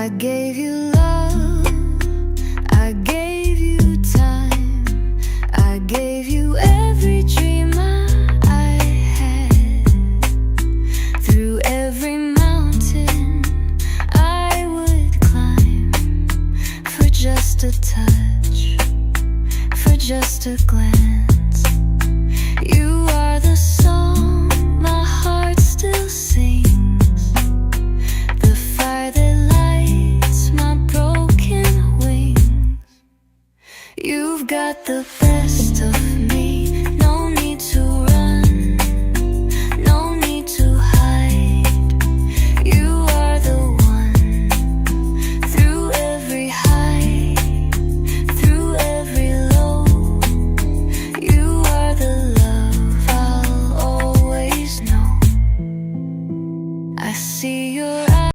I gave you love, I gave you time, I gave you every dream I had. Through every mountain I would climb, for just a touch, for just a glance. You are the song my heart still sings, the fire that lights my broken wings. You've got the best of